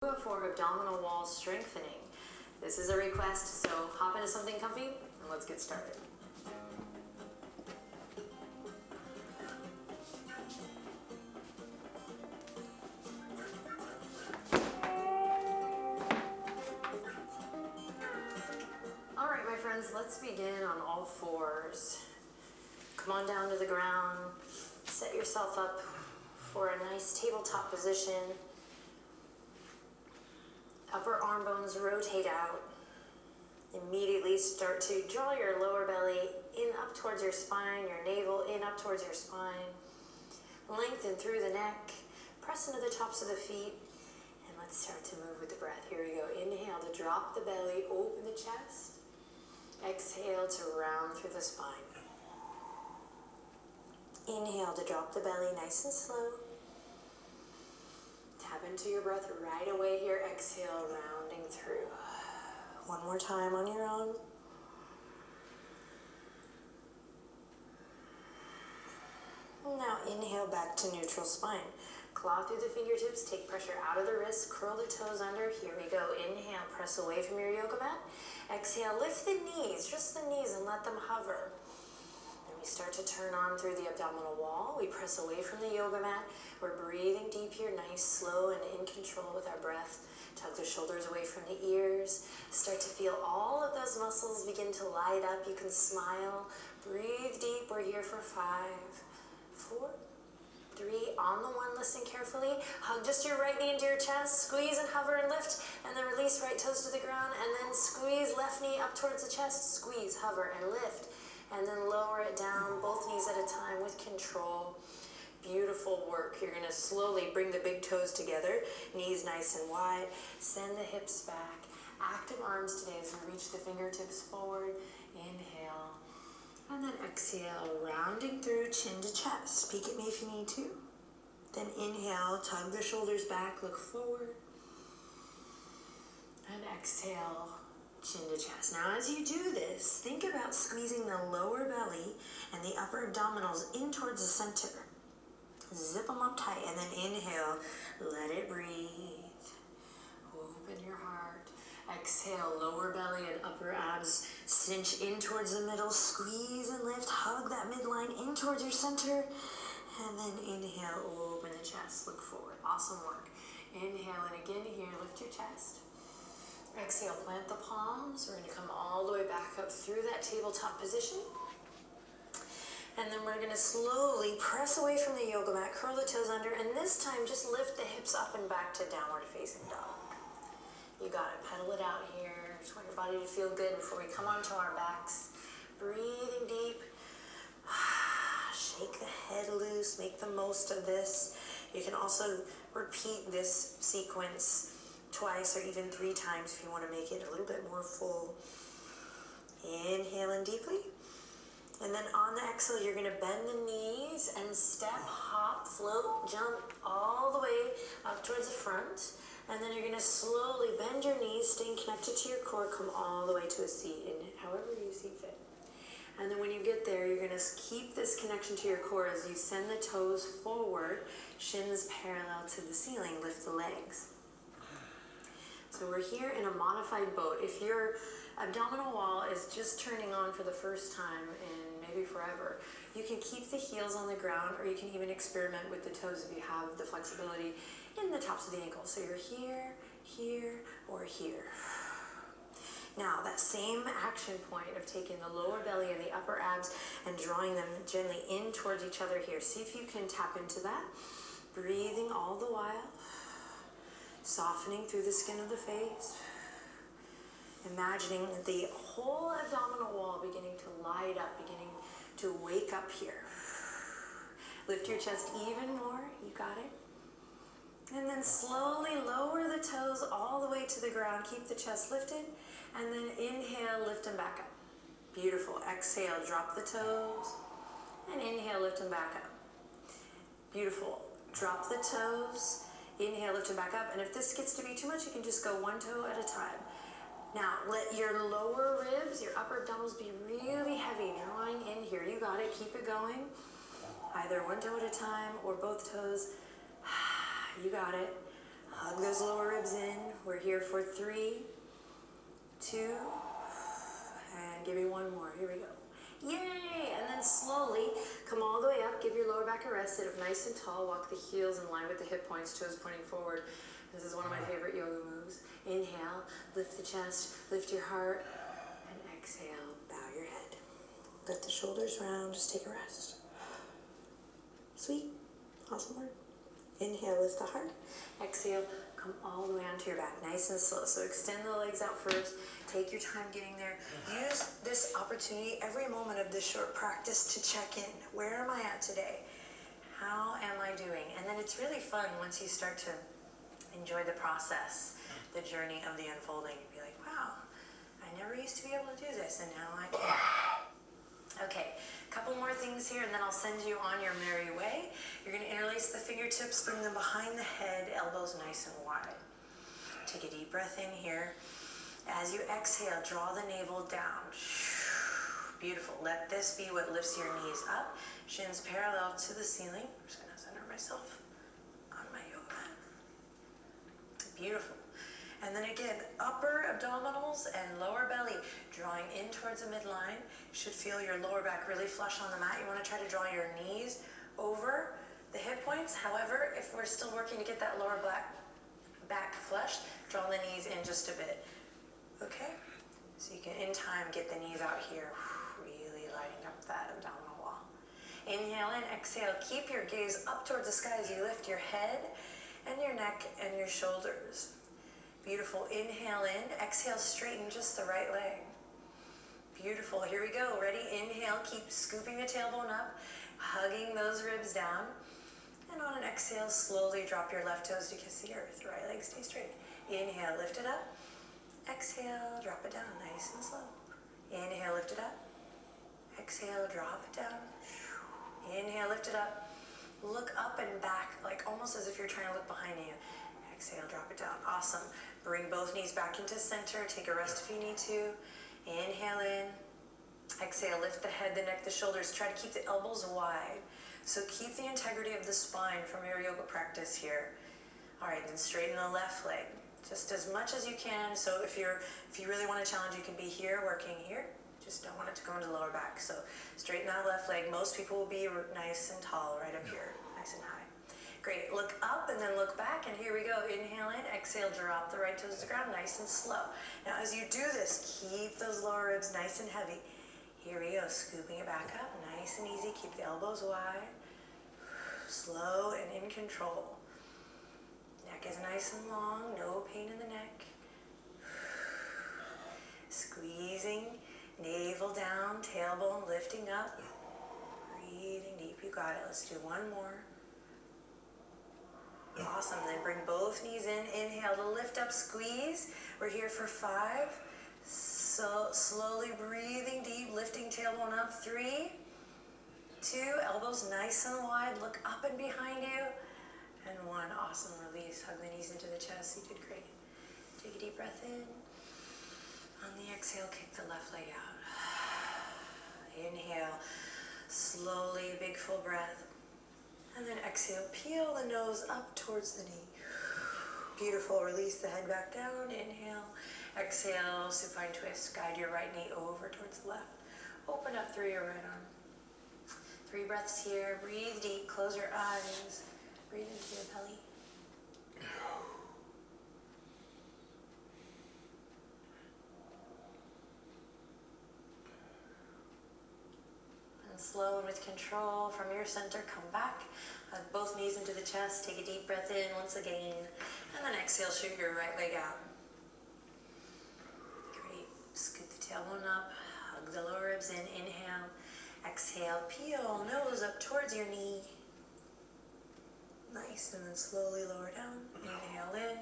For abdominal wall strengthening. This is a request, so hop into something comfy and let's get started. All right, my friends, let's begin on all fours. Come on down to the ground. Set yourself up for a nice tabletop position. Upper arm bones rotate out. Immediately start to draw your lower belly in up towards your spine, your navel in up towards your spine. Lengthen through the neck. Press into the tops of the feet. And let's start to move with the breath. Here we go. Inhale to drop the belly, open the chest. Exhale to round through the spine. Inhale to drop the belly nice and slow. Tap into your breath right away here. Exhale, rounding through. One more time on your own. Now inhale back to neutral spine. Claw through the fingertips, take pressure out of the wrists, curl the toes under. Here we go. Inhale, press away from your yoga mat. Exhale, lift the knees, just the knees, and let them hover. We start to turn on through the abdominal wall. We press away from the yoga mat. We're breathing deep here, nice, slow, and in control with our breath. Tug the shoulders away from the ears. Start to feel all of those muscles begin to light up. You can smile. Breathe deep. We're here for 5, 4, 3. On the 1, listen carefully. Hug just your right knee into your chest. Squeeze and hover and lift. And then release right toes to the ground. And then squeeze left knee up towards the chest. Squeeze, hover, and lift. And then lower it down, both knees at a time with control. Beautiful work. You're going to slowly bring the big toes together, knees nice and wide. Send the hips back. Active arms today as we reach the fingertips forward. Inhale. And then exhale, rounding through chin to chest. Peek at me if you need to. Then inhale, tug the shoulders back, look forward. And exhale. Chin to chest. Now as you do this, think about squeezing the lower belly and the upper abdominals in towards the center. Zip them up tight and then inhale. Let it breathe. Open your heart. Exhale, lower belly and upper abs cinch in towards the middle. Squeeze and lift. Hug that midline in towards your center. And then inhale, open the chest. Look forward. Awesome work. Inhale and again here, lift your chest. Exhale, plant the palms. We're going to come all the way back up through that tabletop position. And then we're going to slowly press away from the yoga mat, curl the toes under, and this time just lift the hips up and back to downward facing dog. You got it. Pedal it out here. Just want your body to feel good before we come onto our backs. Breathing deep. Shake the head loose. Make the most of this. You can also repeat this sequence twice or even 3 times if you want to make it a little bit more full. Inhale in deeply. And then on the exhale, you're going to bend the knees and step, hop, float, jump all the way up towards the front. And then you're going to slowly bend your knees, staying connected to your core, come all the way to a seat, and however you see fit. And then when you get there, you're going to keep this connection to your core as you send the toes forward, shins parallel to the ceiling, lift the legs. So we're here in a modified boat. If your abdominal wall is just turning on for the first time in maybe forever, you can keep the heels on the ground, or you can even experiment with the toes if you have the flexibility in the tops of the ankles. So you're here, here, or here. Now that same action point of taking the lower belly and the upper abs and drawing them gently in towards each other here. See if you can tap into that. Breathing all the while. Softening through the skin of the face. Imagining the whole abdominal wall beginning to light up, beginning to wake up here. Lift your chest even more. You got it. And then slowly lower the toes all the way to the ground. Keep the chest lifted. And then inhale, lift them back up. Beautiful. Exhale, drop the toes. And inhale, lift them back up. Beautiful. Drop the toes. Inhale, lift them back up. And if this gets to be too much, you can just go one toe at a time. Now, let your lower ribs, your upper abdominals be really heavy, drawing in here. You got it. Keep it going. Either one toe at a time or both toes. You got it. Hug those lower ribs in. We're here for 3, 2, and give me one more. Here we go. Yay! And then slowly come all the way up. Give your lower back a rest. Sit up nice and tall. Walk the heels in line with the hip points, toes pointing forward. This is one of my favorite yoga moves. Inhale, lift the chest, lift your heart, and exhale, bow your head. Let the shoulders round, just take a rest. Sweet, awesome work. Inhale, lift the heart. Exhale, come all the way onto your back, nice and slow. So extend the legs out first. Take your time getting there. Use this opportunity, every moment of this short practice, to check in. Where am I at today? How am I doing? And then it's really fun once you start to enjoy the process, the journey of the unfolding. You'd be like, wow, I never used to be able to do this, and now I can. Okay, a couple more things here, and then I'll send you on your merry way. You're going to interlace the fingertips, bring them behind the head, elbows nice and wide. Take a deep breath in here. As you exhale, draw the navel down. Beautiful. Let this be what lifts your knees up. Shins parallel to the ceiling. I'm just going to center myself on my yoga mat. Beautiful. And then again, upper abdominals and lower belly drawing in towards the midline. Should feel your lower back really flush on the mat. You want to try to draw your knees over the hip points. However, if we're still working to get that lower back flush, draw the knees in just a bit. Okay? So you can, in time, get the knees out here, really lighting up that abdominal wall. Inhale in, exhale. Keep your gaze up towards the sky as you lift your head and your neck and your shoulders. Beautiful. Inhale in, exhale, straighten just the right leg. Beautiful. Here we go. Ready? Inhale, keep scooping the tailbone up, hugging those ribs down. And on an exhale, slowly drop your left toes to kiss the earth. Right leg stay straight. Inhale, lift it up. Exhale, drop it down nice and slow. Inhale, lift it up. Exhale, drop it down. Inhale, lift it up. Look up and back, like almost as if you're trying to look behind you. Exhale, drop it down. Awesome. Bring both knees back into center. Take a rest if you need to. Inhale in. Exhale, lift the head, the neck, the shoulders. Try to keep the elbows wide. So keep the integrity of the spine from your yoga practice here. All right, then straighten the left leg just as much as you can. So if you really want to challenge, you can be here, working here. Just don't want it to go into the lower back. So straighten that left leg. Most people will be nice and tall right up here, nice and high. Great. Look up and then look back, and here we go. Inhale in, exhale, drop the right toes to the ground, nice and slow. Now as you do this, keep those lower ribs nice and heavy. Here we go, scooping it back up, nice and easy. Keep the elbows wide, slow and in control. Neck is nice and long, no pain in the neck. Squeezing, navel down, tailbone lifting up. Breathing deep, you got it. Let's do one more. Awesome, then bring both knees in. Inhale to lift up, squeeze. We're here for 5. So slowly breathing deep, lifting tailbone up. 3, 2, elbows nice and wide. Look up and behind you. And 1, awesome, release. Hug the knees into the chest. You did great. Take a deep breath in. On the exhale, kick the left leg out. Inhale, slowly, big full breath. And then exhale, peel the nose up towards the knee. Beautiful, release the head back down. Inhale, exhale, supine twist. Guide your right knee over towards the left. Open up through your right arm. 3 breaths here. Breathe deep, close your eyes. Breathe into your belly. Slow and with control from your center, come back. Hug both knees into the chest. Take a deep breath in once again. And then exhale, shoot your right leg out. Great. Scoop the tailbone up. Hug the lower ribs in. Inhale. Exhale. Peel nose up towards your knee. Nice. And then slowly lower down. Inhale in.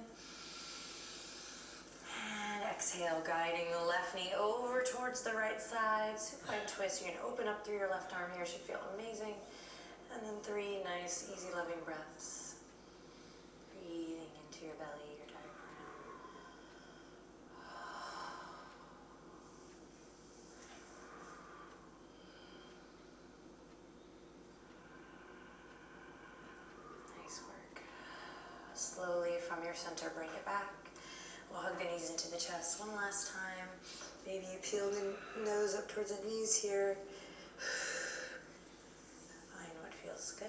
And exhale, guiding the left knee over towards the right side. Supine twist. You're going to open up through your left arm here. Should feel amazing. And then 3 nice, easy, loving breaths. Breathing into your belly, your diaphragm. Nice work. Slowly from your center, bring it back. We'll hug the knees into the chest one last time. Maybe you peel the nose up towards the knees here. Find what feels good.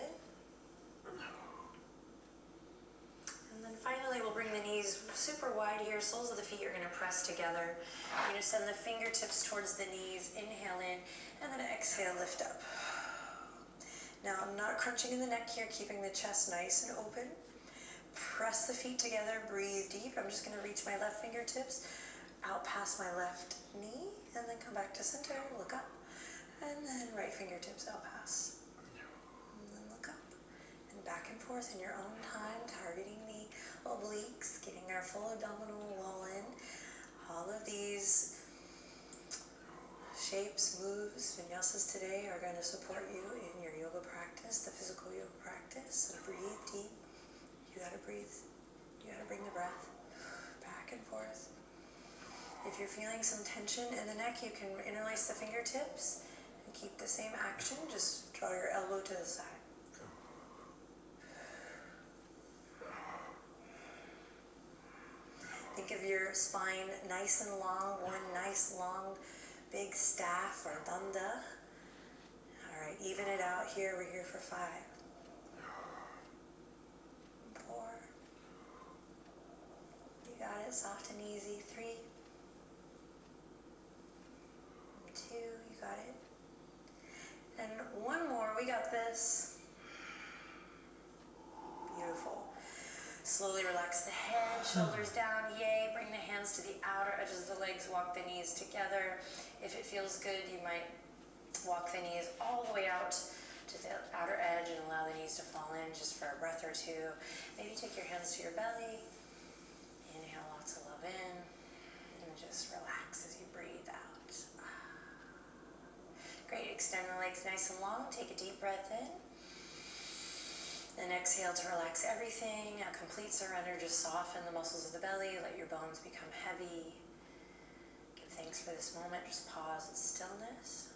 And then finally, we'll bring the knees super wide here. Soles of the feet are going to press together. You're going to send the fingertips towards the knees. Inhale in, and then exhale, lift up. Now, I'm not crunching in the neck here, keeping the chest nice and open. Press the feet together, breathe deep. I'm just going to reach my left fingertips out past my left knee, and then come back to center, look up, and then right fingertips out past. And then look up, and back and forth in your own time, targeting the obliques, getting our full abdominal wall in. All of these shapes, moves, vinyasas today are going to support you in your yoga practice, the physical yoga practice. So breathe deep. You got to breathe. You got to bring the breath back and forth. If you're feeling some tension in the neck, you can interlace the fingertips and keep the same action. Just draw your elbow to the side. Think of your spine nice and long, one nice long big staff or danda. All right, even it out here. We're here for 5, 4. You got it, soft and easy. 3, 2, you got it. And one more, we got this. Beautiful. Slowly relax the head, shoulders down, yay. Bring the hands to the outer edges of the legs, walk the knees together. If it feels good, you might walk the knees all the way out to the outer edge and allow the knees to fall in just for a breath or two. Maybe take your hands to your belly. Inhale lots of love in, and just relax as you breathe out. Great, extend the legs nice and long. Take a deep breath in. Then exhale to relax everything. A complete surrender, just soften the muscles of the belly. Let your bones become heavy. Give thanks for this moment. Just pause in stillness.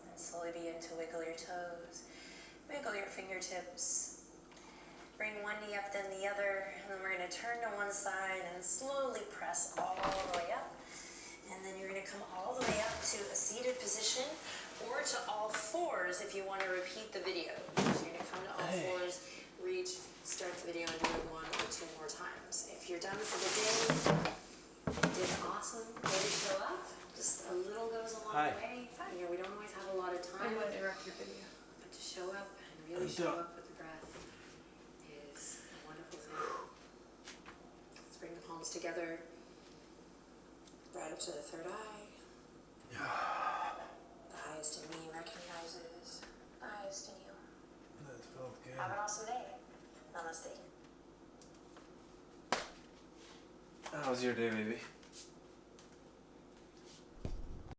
And slowly begin to wiggle your toes. Wiggle your fingertips. Bring one knee up, then the other, and then we're going to turn to one side and slowly press all the way up. And then you're going to come all the way up to a seated position or to all fours if you want to repeat the video. So you're going to come to all fours, reach, start the video, and do it 1 or 2 more times. If you're done for the day, you did awesome. Ready to show up? Just a little goes a long way. You know, we don't always have a lot of time. I'm going to interrupt your video. But to show up and really show up with the breath. Let's bring the palms together, right up to the third eye. The highest in me recognizes the highest in you. That felt good. Have an awesome day. Namaste. How was your day, baby?